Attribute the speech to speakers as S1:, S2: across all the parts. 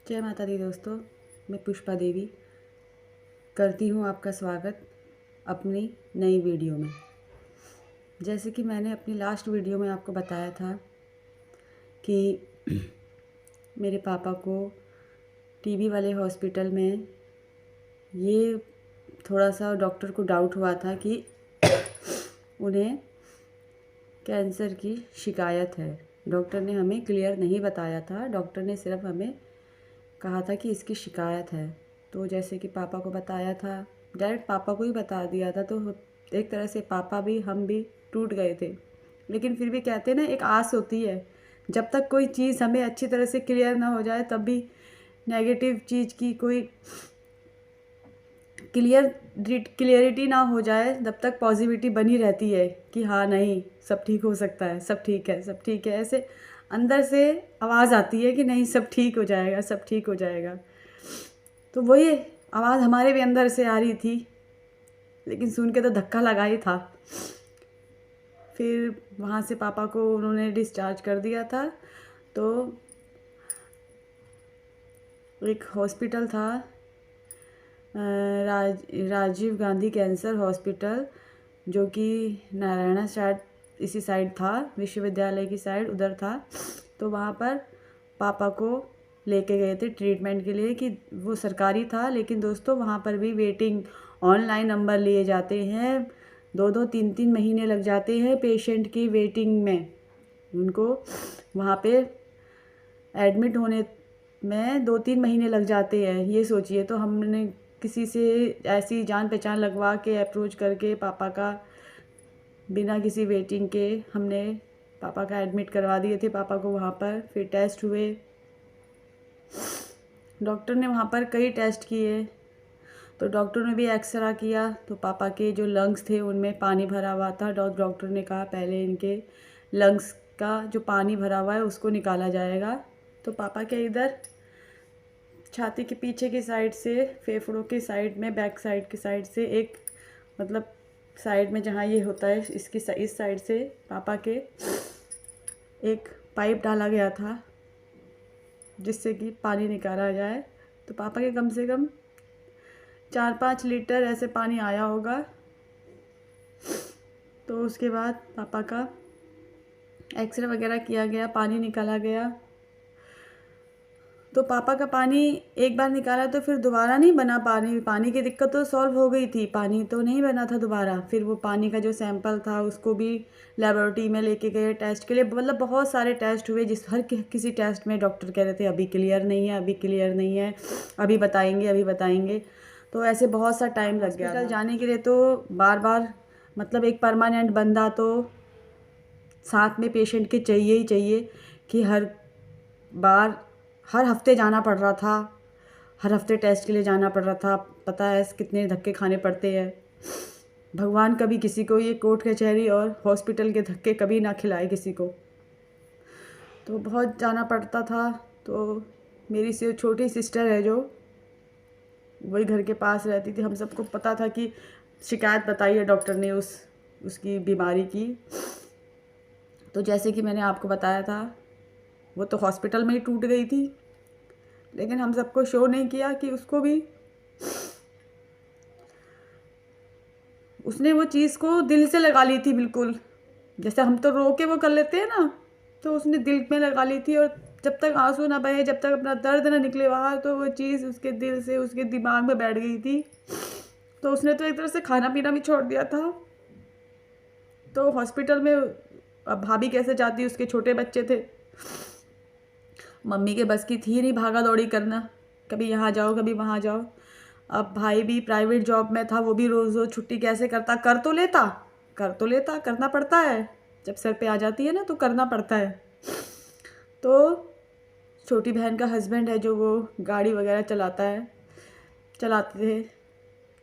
S1: जय माता दी दोस्तों, मैं पुष्पा देवी करती हूँ आपका स्वागत अपनी नई वीडियो में। जैसे कि मैंने अपनी लास्ट वीडियो में आपको बताया था कि मेरे पापा को टीबी वाले हॉस्पिटल में ये थोड़ा सा डॉक्टर को डाउट हुआ था कि उन्हें कैंसर की शिकायत है। डॉक्टर ने हमें क्लियर नहीं बताया था, डॉक्टर ने सिर्फ हमें कहा था कि इसकी शिकायत है। तो जैसे कि पापा को बताया था, डायरेक्ट पापा को ही बता दिया था, तो एक तरह से पापा भी हम भी टूट गए थे। लेकिन फिर भी कहते हैं ना, एक आस होती है। जब तक कोई चीज़ हमें अच्छी तरह से क्लियर ना हो जाए तब भी नेगेटिव चीज़ की कोई क्लियरिटी ना हो जाए तब तक पॉजिटिविटी बनी रहती है कि हाँ नहीं, सब ठीक हो सकता है, सब ठीक है, सब ठीक है। ऐसे अंदर से आवाज़ आती है कि नहीं, सब ठीक हो जाएगा, सब ठीक हो जाएगा। तो वही आवाज़ हमारे भी अंदर से आ रही थी, लेकिन सुन के तो धक्का लगा ही था। फिर वहाँ से पापा को उन्होंने डिस्चार्ज कर दिया था। तो एक हॉस्पिटल था, राजीव गांधी कैंसर हॉस्पिटल, जो कि नारायणा शायद इसी साइड था, विश्वविद्यालय की साइड उधर था। तो वहाँ पर पापा को लेके गए थे ट्रीटमेंट के लिए, कि वो सरकारी था, लेकिन दोस्तों वहाँ पर भी वेटिंग, ऑनलाइन नंबर लिए जाते हैं, 2-2 3-3 महीने लग जाते हैं पेशेंट की वेटिंग में। उनको वहाँ पे एडमिट होने में 2-3 महीने लग जाते हैं, ये सोचिए। तो हमने किसी से ऐसी जान पहचान लगवा के अप्रोच करके पापा का बिना किसी वेटिंग के हमने पापा का एडमिट करवा दिए थे पापा को वहाँ पर। फिर टेस्ट हुए, डॉक्टर ने वहाँ पर कई टेस्ट किए। तो डॉक्टर ने भी एक्सरा किया, तो पापा के जो लंग्स थे उनमें पानी भरा हुआ था। डॉक्टर ने कहा पहले इनके लंग्स का जो पानी भरा हुआ है उसको निकाला जाएगा। तो पापा के इधर छाती के पीछे की साइड से, फेफड़ों की साइड में, बैक साइड की साइड से, एक मतलब साइड में जहाँ ये होता है इसकी इस साइड से पापा के एक पाइप डाला गया था जिससे कि पानी निकाला जाए। तो पापा के कम से कम 4-5 लीटर ऐसे पानी आया होगा। तो उसके बाद पापा का एक्सरे वगैरह किया गया, पानी निकाला गया। तो पापा का पानी एक बार निकाला तो फिर दोबारा नहीं बना पानी। पानी की दिक्कत तो सॉल्व हो गई थी, पानी तो नहीं बना था दोबारा। फिर वो पानी का जो सैंपल था उसको भी लेबोरेटरी में लेके गए टेस्ट के लिए। मतलब बहुत सारे टेस्ट हुए, जिस हर किसी टेस्ट में डॉक्टर कह रहे थे अभी क्लियर नहीं है, अभी क्लियर नहीं है, अभी बताएंगे, अभी बताएंगे। तो ऐसे बहुत सा टाइम लग गया। हॉस्पिटल जाने के लिए तो बार बार, मतलब एक परमानेंट बंदा तो साथ में पेशेंट के चाहिए ही चाहिए, कि हर बार हर हफ्ते जाना पड़ रहा था, हर हफ्ते टेस्ट के लिए जाना पड़ रहा था। पता है कितने धक्के खाने पड़ते हैं। भगवान कभी किसी को ये कोर्ट कचहरी और हॉस्पिटल के धक्के कभी ना खिलाए किसी को। तो बहुत जाना पड़ता था। तो मेरी से छोटी सिस्टर है जो वही घर के पास रहती थी। हम सबको पता था कि शिकायत बताई है डॉक्टर ने उसकी बीमारी की। तो जैसे कि मैंने आपको बताया था, वो तो हॉस्पिटल में ही टूट गई थी, लेकिन हम सबको शो नहीं किया कि उसको भी, उसने वो चीज़ को दिल से लगा ली थी बिल्कुल। जैसे हम तो रो के वो कर लेते हैं ना, तो उसने दिल में लगा ली थी। और जब तक आंसू ना बहे, जब तक अपना दर्द ना निकले बाहर, तो वो चीज़ उसके दिल से, उसके दिमाग में बैठ गई थी। तो उसने तो एक तरह से खाना पीना भी छोड़ दिया था। तो हॉस्पिटल में अब भाभी कैसे जाती, उसके छोटे बच्चे थे, मम्मी के बस की थी नहीं भागा दौड़ी करना, कभी यहाँ जाओ कभी वहाँ जाओ। अब भाई भी प्राइवेट जॉब में था, वो भी रोज़ रोज़ छुट्टी कैसे करता, कर तो लेता, करना पड़ता है। जब सर पे आ जाती है ना तो करना पड़ता है। तो छोटी बहन का हस्बैंड है जो वो गाड़ी वगैरह चलाते थे।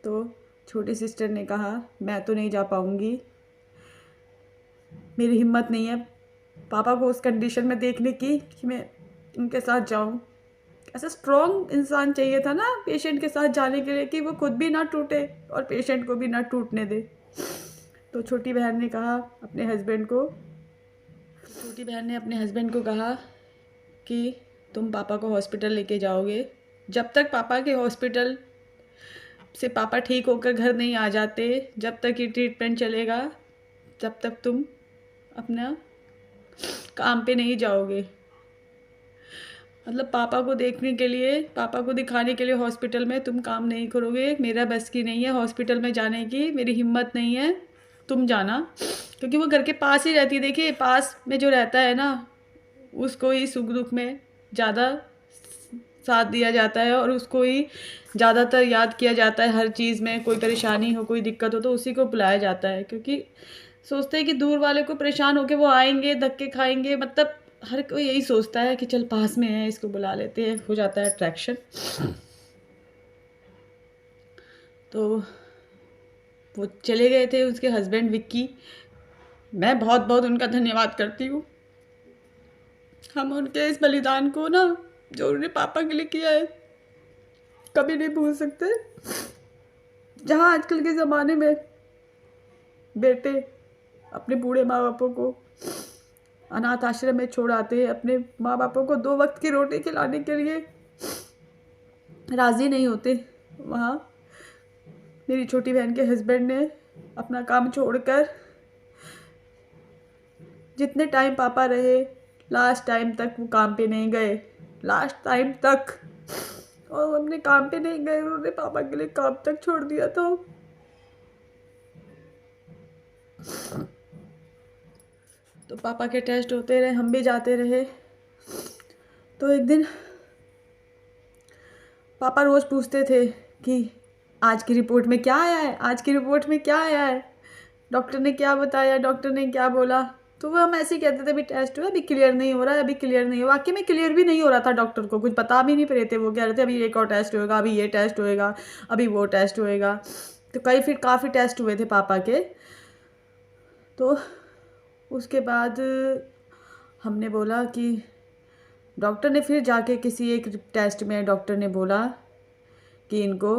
S1: तो छोटी सिस्टर ने कहा मैं तो नहीं जा पाऊँगी, मेरी हिम्मत नहीं है पापा को उस कंडीशन में देखने की कि मैं उनके साथ जाऊं। ऐसा स्ट्रॉन्ग इंसान चाहिए था ना पेशेंट के साथ जाने के लिए, कि वो खुद भी ना टूटे और पेशेंट को भी ना टूटने दे। तो छोटी बहन ने अपने हस्बैंड को कहा कि तुम पापा को हॉस्पिटल लेके जाओगे। जब तक पापा के हॉस्पिटल से पापा ठीक होकर घर नहीं आ जाते, जब तक ये ट्रीटमेंट चलेगा, तब तक तुम अपना काम पे नहीं जाओगे। मतलब पापा को देखने के लिए, पापा को दिखाने के लिए हॉस्पिटल में तुम काम नहीं करोगे। मेरा बस की नहीं है हॉस्पिटल में जाने की, मेरी हिम्मत नहीं है, तुम जाना। क्योंकि वो घर के पास ही रहती है। देखिए, पास में जो रहता है ना, उसको ही सुख दुख में ज़्यादा साथ दिया जाता है और उसको ही ज़्यादातर याद किया जाता है। हर चीज़ में कोई परेशानी हो, कोई दिक्कत हो तो उसी को बुलाया जाता है। क्योंकि सोचते हैं कि दूर वाले को परेशान होके वो आएंगे, धक्के खाएंगे। मतलब हर कोई यही सोचता है कि चल पास में है, इसको बुला लेते हैं, हो जाता है अट्रैक्शन। तो वो चले गए थे, उसके हस्बैंड विक्की। मैं बहुत बहुत उनका धन्यवाद करती हूँ। हम उनके इस बलिदान को ना, जो उन्होंने पापा के लिए किया है, कभी नहीं भूल सकते। जहाँ आजकल के ज़माने में बेटे अपने बूढ़े माँ बापों को अनाथ आश्रम में छोड़ आते हैं, अपने माँ बापों को 2 वक्त की रोटी खिलाने के लिए राज़ी नहीं होते, वहाँ मेरी छोटी बहन के हस्बैंड ने अपना काम छोड़कर जितने टाइम पापा रहे, लास्ट टाइम तक वो काम पे नहीं गए। लास्ट टाइम तक और अपने काम पे नहीं गए, उन्होंने पापा के लिए काम तक छोड़ दिया था। तो पापा के टेस्ट होते रहे, हम भी जाते रहे। तो एक दिन पापा रोज़ पूछते थे कि आज की रिपोर्ट में क्या आया है, आज की रिपोर्ट में क्या आया है, डॉक्टर ने क्या बताया, डॉक्टर ने क्या बोला। तो वो हम ऐसे ही कहते थे, अभी टेस्ट हुआ, अभी क्लियर नहीं हो रहा है, अभी क्लियर नहीं हो। वाकई में क्लियर भी नहीं हो रहा था, डॉक्टर को कुछ बता भी नहीं रहे थे। वो कह रहे थे अभी एक और टेस्ट होएगा, अभी ये टेस्ट होएगा, अभी वो टेस्ट होएगा। तो फिर काफ़ी टेस्ट हुए थे पापा के। तो उसके बाद हमने बोला कि डॉक्टर ने फिर जाके किसी एक टेस्ट में डॉक्टर ने बोला कि इनको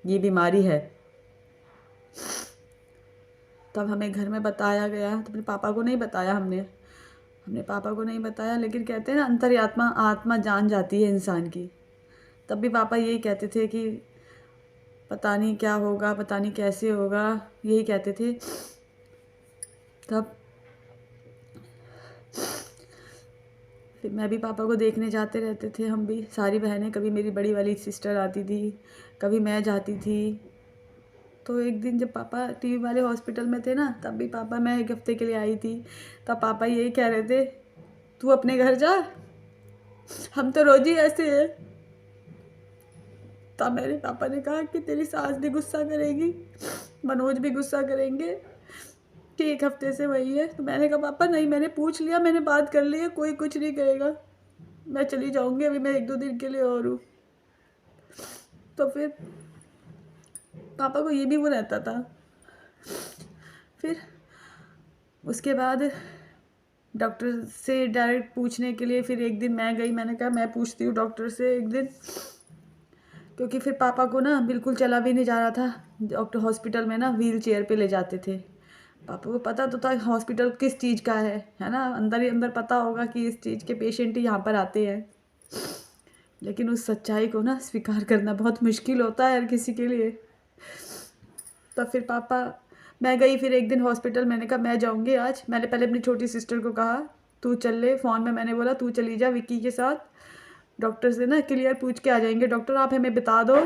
S1: ये बीमारी है। तब हमें घर में बताया गया, तो अपने पापा को नहीं बताया हमने पापा को नहीं बताया। लेकिन कहते हैं ना, अंतर्यात्मा आत्मा जान जाती है इंसान की। तब भी पापा यही कहते थे कि पता नहीं क्या होगा, पता नहीं कैसे होगा, यही कहते थे। तब फिर मैं भी पापा को देखने जाते रहते थे, हम भी सारी बहनें। कभी मेरी बड़ी वाली सिस्टर आती थी, कभी मैं जाती थी। तो एक दिन जब पापा टीवी वाले हॉस्पिटल में थे ना, तब भी पापा, मैं 1 हफ्ते के लिए आई थी, तब पापा यही कह रहे थे, तू अपने घर जा, हम तो रोज ही ऐसे हैं। तब मेरे पापा ने कहा कि तेरी सास भी गुस्सा करेगी, मनोज भी गुस्सा करेंगे कि 1 हफ्ते से वही है। तो मैंने कहा पापा नहीं, मैंने पूछ लिया, मैंने बात कर ली है, कोई कुछ नहीं कहेगा, मैं चली जाऊंगी, अभी मैं 1-2 दिन के लिए और हूँ। तो फिर पापा को ये भी वो रहता था। फिर उसके बाद डॉक्टर से डायरेक्ट पूछने के लिए फिर एक दिन मैं गई। मैंने कहा मैं पूछती हूँ डॉक्टर से एक दिन, क्योंकि फिर पापा को ना बिल्कुल चला भी नहीं जा रहा था। डॉक्टर हॉस्पिटल में ना व्हील चेयर पे ले जाते थे। पापा को पता तो था हॉस्पिटल किस चीज़ का है ना, अंदर ही अंदर पता होगा कि इस चीज़ के पेशेंट ही यहाँ पर आते हैं। लेकिन उस सच्चाई को ना स्वीकार करना बहुत मुश्किल होता है हर किसी के लिए। तो फिर पापा, मैं गई फिर एक दिन हॉस्पिटल। मैंने कहा मैं जाऊंगी आज। मैंने पहले अपनी छोटी सिस्टर को कहा तू चल ले, फ़ोन में मैंने बोला तू चली जा विक्की के साथ, डॉक्टर से ना क्लियर पूछ के आ जाएंगे। डॉक्टर आप हमें बता दो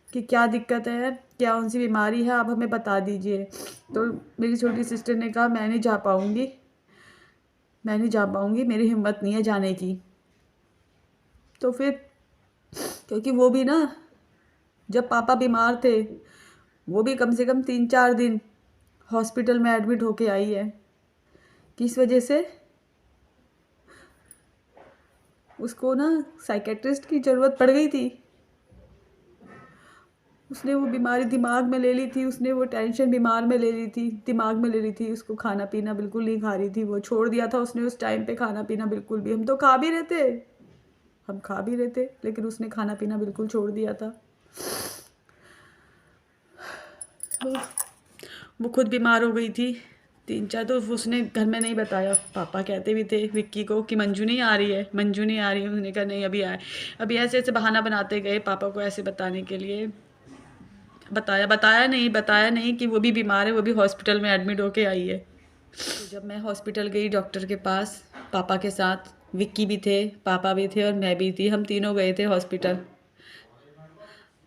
S1: कि क्या दिक्कत है, क्या उनसी बीमारी है, आप हमें बता दीजिए। तो मेरी छोटी सिस्टर ने कहा मैं नहीं जा पाऊँगी, मैं नहीं जा पाऊँगी, मेरी हिम्मत नहीं है जाने की। तो फिर क्योंकि वो भी ना, जब पापा बीमार थे, वो भी कम से कम 3-4 दिन हॉस्पिटल में एडमिट होके आई है। किस वजह से? उसको ना साइकेट्रिस्ट की ज़रूरत पड़ गई थी। उसने वो बीमारी दिमाग में ले ली थी, उसने वो टेंशन बीमार में ले ली थी, दिमाग में ले ली थी। उसको खाना पीना बिल्कुल नहीं खा रही थी, वो छोड़ दिया था उसने उस टाइम पे खाना पीना बिल्कुल भी। हम तो खा भी रहे थे, हम खा भी रहे थे, लेकिन उसने खाना पीना बिल्कुल छोड़ दिया था। वो खुद बीमार हो गई थी। 3-4 तो उसने घर में नहीं बताया। पापा कहते भी थे विक्की को कि मंजू नहीं आ रही है, मंजू नहीं आ रही है। उन्होंने कहा नहीं अभी आए। अभी ऐसे-ऐसे बहाना बनाते गए पापा को ऐसे बताने के लिए। बताया नहीं कि वो भी बीमार है, वो भी हॉस्पिटल में एडमिट होके आई है। तो जब मैं हॉस्पिटल गई डॉक्टर के पास पापा के साथ, विक्की भी थे, पापा भी थे और मैं भी थी, हम तीनों गए थे हॉस्पिटल।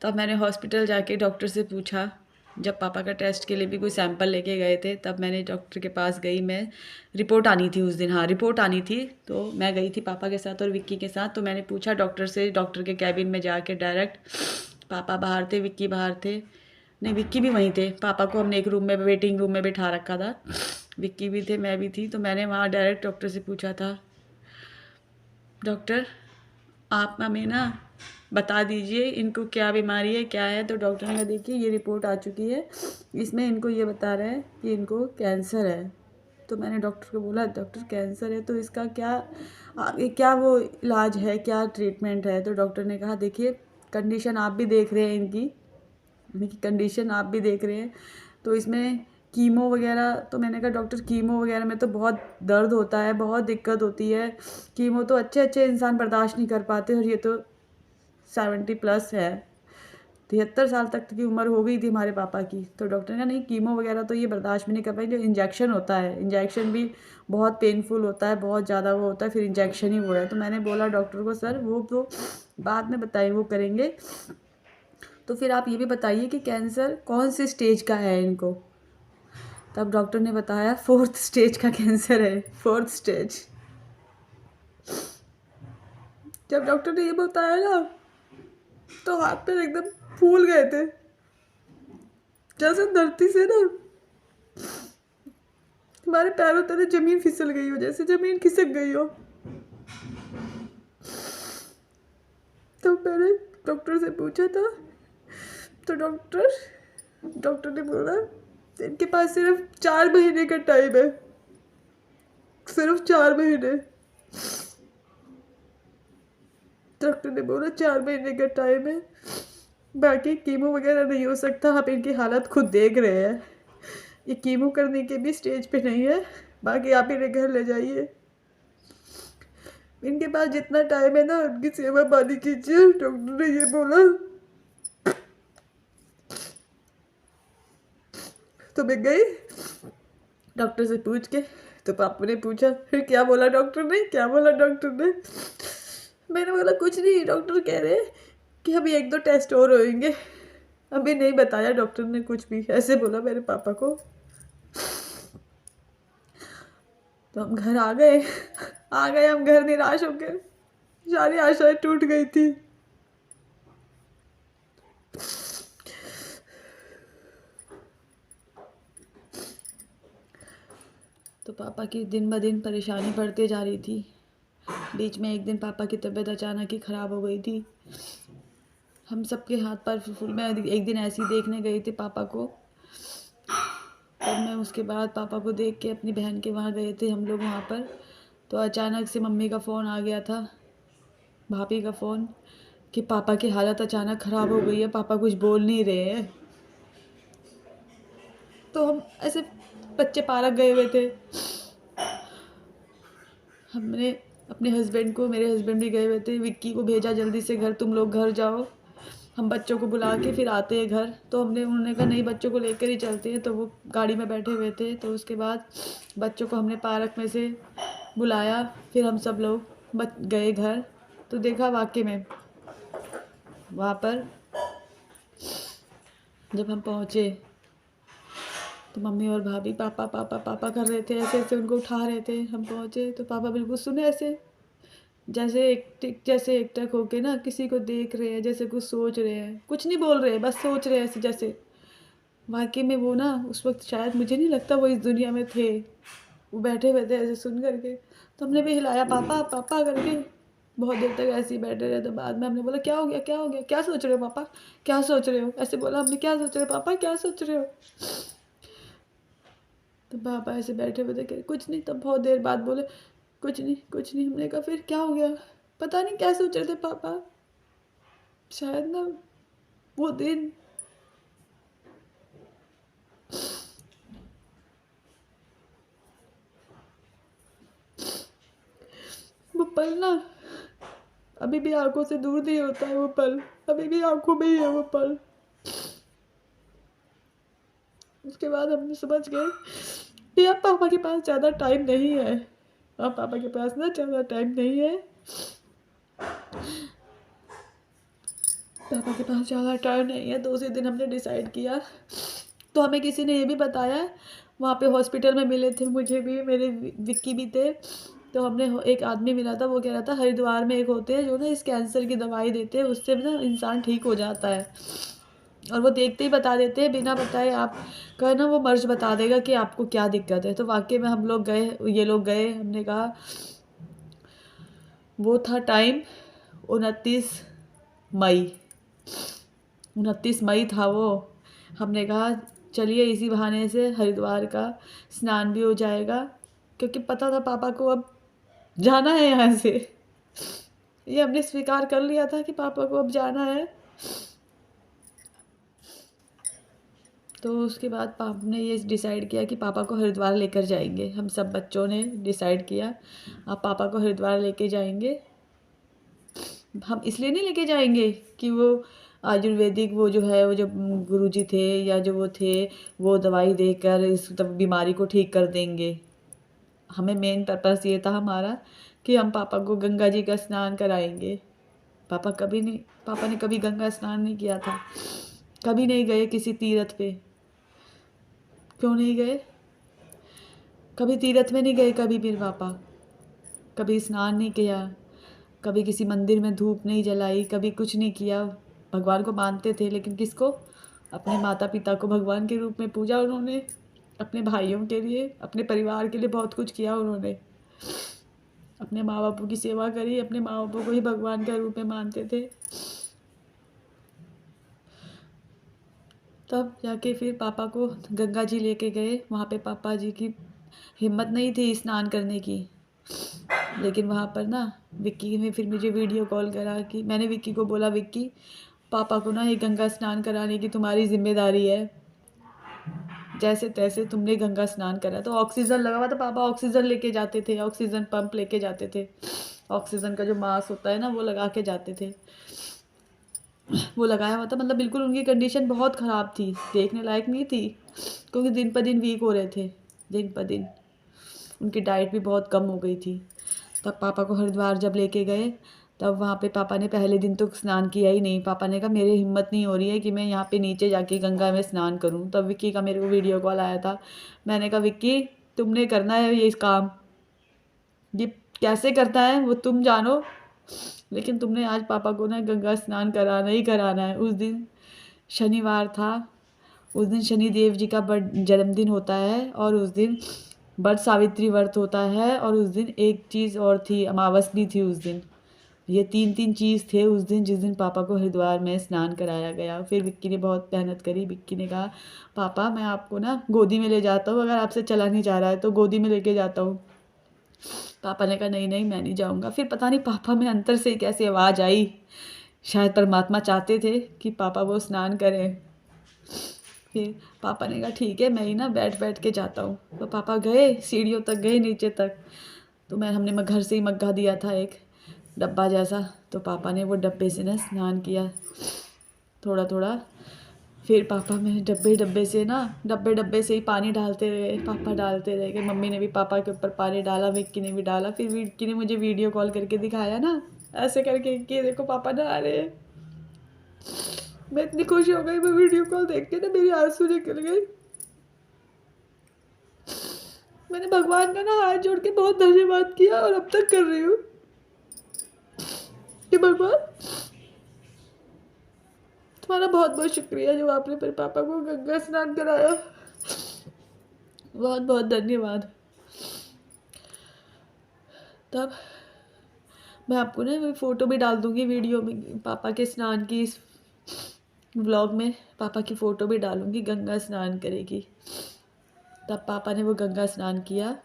S1: तब मैंने हॉस्पिटल जाके डॉक्टर से पूछा, जब पापा का टेस्ट के लिए भी कोई सैंपल लेके गए थे तब मैंने डॉक्टर के पास गई मैं। रिपोर्ट आनी थी उस दिन, हाँ रिपोर्ट आनी थी, तो मैं गई थी पापा के साथ और विक्की के साथ। तो मैंने पूछा डॉक्टर से, डॉक्टर के कैबिन में जाके डायरेक्ट। पापा बाहर थे, विक्की बाहर थे, नहीं विक्की भी वहीं थे। पापा को हमने एक रूम में, वेटिंग रूम में बिठा रखा था, विक्की भी थे, मैं भी थी। तो मैंने वहाँ डायरेक्ट डॉक्टर से पूछा था, डॉक्टर आप हमें ना बता दीजिए इनको क्या बीमारी है, क्या है। तो डॉक्टर ने कहा देखिए ये रिपोर्ट आ चुकी है, इसमें इनको ये बता रहे हैं कि इनको कैंसर है। तो मैंने डॉक्टर को बोला डॉक्टर कैंसर है तो इसका क्या आगे क्या वो इलाज है, क्या ट्रीटमेंट है। तो डॉक्टर ने कहा देखिए कंडीशन आप भी देख रहे हैं इनकी कंडीशन आप भी देख रहे हैं, तो इसमें कीमो वगैरह। तो मैंने कहा डॉक्टर कीमो वगैरह में तो बहुत दर्द होता है, बहुत दिक्कत होती है, कीमो तो अच्छे अच्छे इंसान बर्दाश्त नहीं कर पाते, और ये तो 70+ है, 73 साल तक की उम्र हो गई थी हमारे पापा की। तो डॉक्टर ने कहा नहीं कीमो वगैरह तो ये बर्दाश्त भी नहीं कर पाई, जो इंजेक्शन होता है इंजेक्शन भी बहुत पेनफुल होता है, बहुत ज़्यादा वो होता है, फिर इंजेक्शन ही वो है। तो मैंने बोला डॉक्टर को सर वो तो बाद में बताइए वो करेंगे, तो फिर आप ये भी बताइए कि कैंसर कौन से स्टेज का है इनको। तब डॉक्टर ने बताया 4th स्टेज का कैंसर है, 4th स्टेज। जब डॉक्टर ने ये बताया ना तो हाथ पैर एकदम फूल गए थे, जैसे धरती से ना हमारे पैरों तले जमीन फिसल गई हो, जैसे जमीन खिसक गई हो। तो मैंने डॉक्टर से पूछा था, तो डॉक्टर ने बोला इनके पास सिर्फ 4 महीने का टाइम है, सिर्फ 4 महीने। डॉक्टर ने बोला 4 महीने का टाइम है, बाकी कीमो वगैरह नहीं हो सकता, आप इनकी हालत खुद देख रहे हैं, ये कीमो करने के भी स्टेज पे नहीं है, बाकी आप इन्हें घर ले जाइए, इनके पास जितना टाइम है ना उनकी सेवा पानी कीजिए, डॉक्टर ने ये बोला। तो मैं गई डॉक्टर से पूछ के, तो पापा ने पूछा फिर क्या बोला डॉक्टर ने, क्या बोला डॉक्टर ने। मैंने बोला कुछ नहीं, डॉक्टर कह रहे हैं कि अभी 1-2 टेस्ट और होंगे, अभी नहीं बताया डॉक्टर ने कुछ भी, ऐसे बोला मेरे पापा को। तो हम घर आ गए हम घर निराश हो गए, सारी आशाएं टूट गई थी। तो पापा की दिन ब दिन परेशानी बढ़ते जा रही थी। बीच में एक दिन पापा की तबीयत अचानक ही ख़राब हो गई थी, हम सबके हाथ पैर फूल। मैं एक दिन ऐसे ही देखने गई थी पापा को, तब मैं उसके बाद पापा को देख के अपनी बहन के वहाँ गए थे हम लोग वहाँ पर। तो अचानक से मम्मी का फ़ोन आ गया था, भाभी का फ़ोन, कि पापा की हालत अचानक ख़राब हो गई है, पापा कुछ बोल नहीं रहे हैं। तो हम ऐसे बच्चे पार्क गए हुए थे, हमने अपने हस्बैंड को, मेरे हस्बैंड भी गए हुए थे, विक्की को भेजा जल्दी से घर, तुम लोग घर जाओ, हम बच्चों को बुला के फिर आते हैं घर। तो उन्होंने कहा नहीं बच्चों को लेकर ही चलते हैं, तो वो गाड़ी में बैठे हुए थे। तो उसके बाद बच्चों को हमने पार्क में से बुलाया, फिर हम सब लोग गए घर। तो देखा वाकई में वहाँ पर जब हम पहुँचे तो मम्मी और भाभी पापा पापा पापा कर रहे थे, ऐसे ऐसे उनको उठा रहे थे। हम पहुँचे तो पापा बिल्कुल सुने ऐसे, जैसे एकटक होके ना किसी को देख रहे हैं, जैसे कुछ सोच रहे हैं, कुछ नहीं बोल रहे हैं, बस सोच रहे हैं ऐसे जैसे। वाकई में वो ना उस वक्त शायद मुझे नहीं लगता वो इस दुनिया में थे, वो बैठे हुए थे ऐसे सुन करके। तो हमने भी हिलाया पापा पापा करके, बहुत देर तक ऐसे ही बैठे रहे। तो बाद में हमने बोला क्या हो गया, क्या हो गया, क्या सोच रहे हो पापा, क्या सोच रहे हो, ऐसे बोला हमने, क्या सोच रहे हो पापा, क्या सोच रहे हो। तो पापा ऐसे बैठे हुए थे, कुछ नहीं। तब बहुत देर बाद बोले कुछ नहीं कुछ नहीं। हमने कहा फिर क्या हो गया, पता नहीं क्या सोच रहे थे पापा, शायद ना वो दिन पल ना अभी भी आंखों से दूर नहीं होता है, वो पल अभी भी आंखों में ही है वो पल। उसके बाद हम समझ गए कि अब पापा के पास ज़्यादा टाइम नहीं है, अब पापा के पास ना ज़्यादा टाइम नहीं है, पापा के पास ज़्यादा टाइम नहीं है। तो उसी दिन हमने डिसाइड किया, तो हमें किसी ने ये भी बताया, वहाँ पे हॉस्पिटल में मिले थे मुझे भी, मेरे विक्की भी थे, तो हमने एक आदमी मिला था, वो कह रहा था हरिद्वार में एक होते हैं जो ना इस कैंसर की दवाई देते हैं, उससे ना इंसान ठीक हो जाता है, और वो देखते ही बता देते हैं, बिना बताए आप का ना वो मर्ज बता देगा कि आपको क्या दिक्कत है। तो वाकई में हम लोग गए, ये लोग गए, हमने कहा वो था टाइम 29 मई, 29 मई था वो। हमने कहा चलिए इसी बहाने से हरिद्वार का स्नान भी हो जाएगा, क्योंकि पता था पापा को अब जाना है यहाँ से, ये हमने स्वीकार कर लिया था कि पापा को अब जाना है। तो उसके बाद पापा ने ये डिसाइड किया कि पापा को हरिद्वार लेकर जाएंगे, हम सब बच्चों ने डिसाइड किया आप पापा को हरिद्वार लेके जाएंगे। हम इसलिए नहीं लेके जाएंगे कि वो आयुर्वेदिक वो जो है, वो जो गुरुजी थे या जो वो थे, वो दवाई देकर इस बीमारी को ठीक कर देंगे। हमें मेन पर्पस ये था हमारा कि हम पापा को गंगा जी का स्नान कराएंगे। पापा ने कभी गंगा स्नान नहीं किया था, कभी नहीं गए किसी तीर्थ पे। क्यों नहीं गए? कभी तीर्थ में नहीं गए, कभी भी पापा कभी स्नान नहीं किया, कभी किसी मंदिर में धूप नहीं जलाई, कभी कुछ नहीं किया। भगवान को मानते थे, लेकिन किसको? अपने माता पिता को भगवान के रूप में पूजा उन्होंने, अपने भाइयों के लिए, अपने परिवार के लिए बहुत कुछ किया उन्होंने, अपने माँ बापों की सेवा करी, अपने माँ बापों को ही भगवान के रूप में मानते थे। तब जाके फिर पापा को गंगा जी लेके गए। वहाँ पे पापा जी की हिम्मत नहीं थी स्नान करने की, लेकिन वहाँ पर ना विक्की ने फिर मुझे वीडियो कॉल करा कि मैंने विक्की को बोला, विक्की पापा को ना ये गंगा स्नान कराने की तुम्हारी जिम्मेदारी है, जैसे तैसे तुमने गंगा स्नान करा। तो ऑक्सीजन लगा हुआ था, पापा ऑक्सीजन लेके जाते थे, ऑक्सीजन पंप लेके जाते थे, ऑक्सीजन का जो मास्क होता है ना वो लगा के जाते थे, वो लगाया हुआ था। मतलब बिल्कुल उनकी कंडीशन बहुत ख़राब थी, देखने लायक नहीं थी, क्योंकि दिन पर दिन वीक हो रहे थे, दिन पर दिन उनकी डाइट भी बहुत कम हो गई थी। तब पापा को हरिद्वार जब लेके गए, तब वहाँ पे पापा ने पहले दिन तो स्नान किया ही नहीं। पापा ने कहा मेरी हिम्मत नहीं हो रही है कि मैं यहाँ पे नीचे जाके गंगा में स्नान करूँ। तब विक्की का मेरे को वीडियो कॉल आया था। मैंने कहा विक्की तुमने करना है ये काम, ये कैसे करता है वो तुम जानो, लेकिन तुमने आज पापा को ना गंगा स्नान कराना ही कराना है। उस दिन शनिवार था, उस दिन शनिदेव जी का जन्मदिन होता है, और उस दिन वट सावित्री व्रत होता है, और उस दिन एक चीज़ और थी, अमावस भी थी उस दिन। ये तीन चीज़ थे उस दिन, जिस दिन पापा को हरिद्वार में स्नान कराया गया। फिर विक्की ने बहुत मेहनत करी। विक्की ने कहा पापा मैं आपको ना गोदी में ले जाता हूँ, अगर आपसे चला नहीं जा रहा है तो गोदी में लेके जाता हूँ। पापा ने कहा नहीं नहीं मैं नहीं जाऊँगा। फिर पता नहीं पापा में अंतर से कैसी आवाज़ आई, शायद परमात्मा चाहते थे कि पापा वो स्नान करें। फिर पापा ने कहा ठीक है मैं ही ना बैठ बैठ के जाता हूँ। तो पापा गए, सीढ़ियों तक गए, नीचे तक। तो हमने घर से ही मग्गा दिया था एक डब्बा जैसा, तो पापा ने वो डब्बे से ना स्नान किया थोड़ा थोड़ा। फिर पापा में डब्बे से ही पानी डालते रहे, पापा डालते रहे कि मम्मी ने भी पापा के ऊपर पानी डाला, विक्की ने भी डाला। फिर विक्की ने मुझे वीडियो कॉल करके दिखाया ना, ऐसे करके कि देखो पापा नहा रहे हैं। मैं इतनी खुश हो गई, मैं वीडियो कॉल देख के ना मेरी आंसू निकल गई। मैंने भगवान का ना हाथ जोड़ के बहुत धन्यवाद किया, और अब तक कर रही हूँ कि भगवान तुम्हारा बहुत बहुत शुक्रिया जो आपने मेरे पापा को गंगा स्नान कराया, बहुत बहुत धन्यवाद। तब मैं आपको ना फ़ोटो भी डाल दूँगी वीडियो में, पापा के स्नान की, इस व्लॉग में पापा की फ़ोटो भी डालूँगी, गंगा स्नान करेगी। तब पापा ने वो गंगा स्नान किया,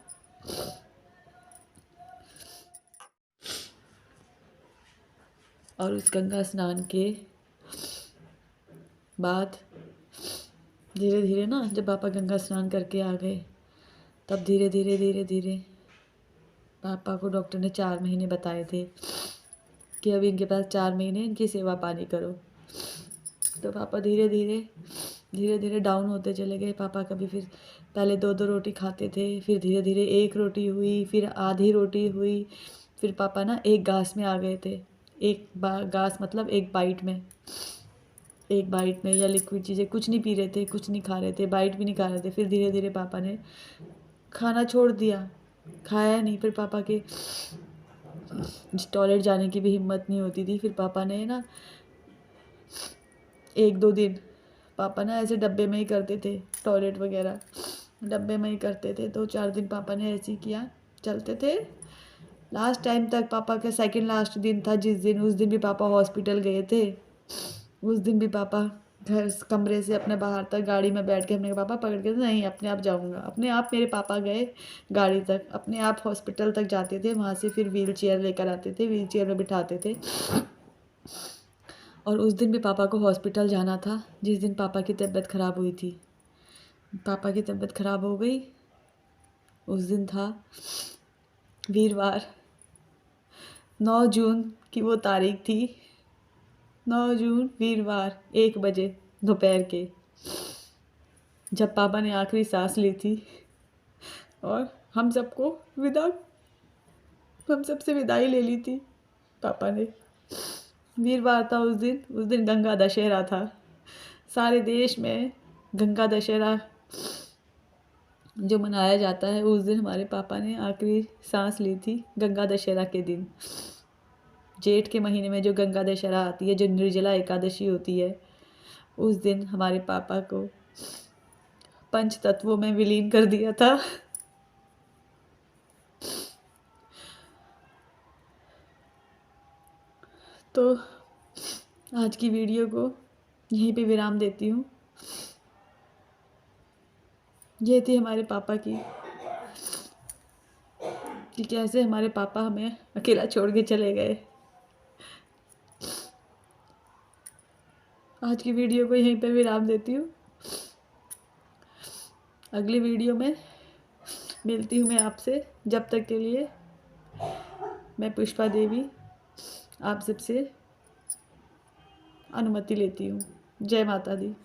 S1: और उस गंगा स्नान के बाद धीरे धीरे ना, जब पापा गंगा स्नान करके आ गए, तब धीरे धीरे पापा को डॉक्टर ने 4 महीने बताए थे कि अभी इनके पास 4 महीने इनकी सेवा पानी करो। तो पापा धीरे धीरे डाउन होते चले गए। पापा कभी फिर पहले 2-2 रोटी खाते थे, फिर धीरे धीरे 1 रोटी हुई, फिर आधी रोटी हुई, फिर पापा ना एक गास में आ गए थे। गास मतलब एक बाइट में या लिक्विड चीज़ें कुछ नहीं पी रहे थे, कुछ नहीं खा रहे थे, बाइट भी नहीं खा रहे थे। फिर धीरे धीरे पापा ने खाना छोड़ दिया, खाया नहीं। फिर पापा के टॉयलेट जाने की भी हिम्मत नहीं होती थी। फिर पापा ने ना 1-2 दिन पापा ना ऐसे डब्बे में ही करते थे, टॉयलेट वगैरह डब्बे में ही करते थे। 2-4 दिन पापा ने ऐसे ही किया, चलते थे। लास्ट टाइम तक पापा का सेकंड लास्ट दिन था उस दिन भी पापा हॉस्पिटल गए थे। उस दिन भी पापा घर कमरे से अपने बाहर तक गाड़ी में बैठ के, हमने पापा पकड़ के नहीं अपने आप जाऊँगा। अपने आप मेरे पापा गए गाड़ी तक, अपने आप हॉस्पिटल तक जाते थे। वहाँ से फिर व्हील चेयर लेकर आते थे, व्हील चेयर में बिठाते थे। और उस दिन भी पापा को हॉस्पिटल जाना था, जिस दिन पापा की तबीयत ख़राब हुई थी। पापा की तबीयत ख़राब हो गई। उस दिन था वीरवार, 9 जून की वो तारीख थी। 9 जून वीरवार 1 बजे दोपहर के, जब पापा ने आखिरी सांस ली थी और हम सबसे विदाई ले ली थी पापा ने। वीरवार था उस दिन गंगा दशहरा था। सारे देश में गंगा दशहरा जो मनाया जाता है, उस दिन हमारे पापा ने आखिरी सांस ली थी, गंगा दशहरा के दिन। जेठ के महीने में जो गंगा दशहरा आती है, जो निर्जला एकादशी होती है, उस दिन हमारे पापा को पंच तत्वों में विलीन कर दिया था। तो आज की वीडियो को यहीं पे विराम देती हूँ। ये थी हमारे पापा की कि कैसे हमारे पापा हमें अकेला छोड़ के चले गए। आज की वीडियो को यहीं पे विराम देती हूँ। अगली वीडियो में मिलती हूँ मैं आपसे। जब तक के लिए मैं पुष्पा देवी आप सबसे अनुमति लेती हूँ। जय माता दी।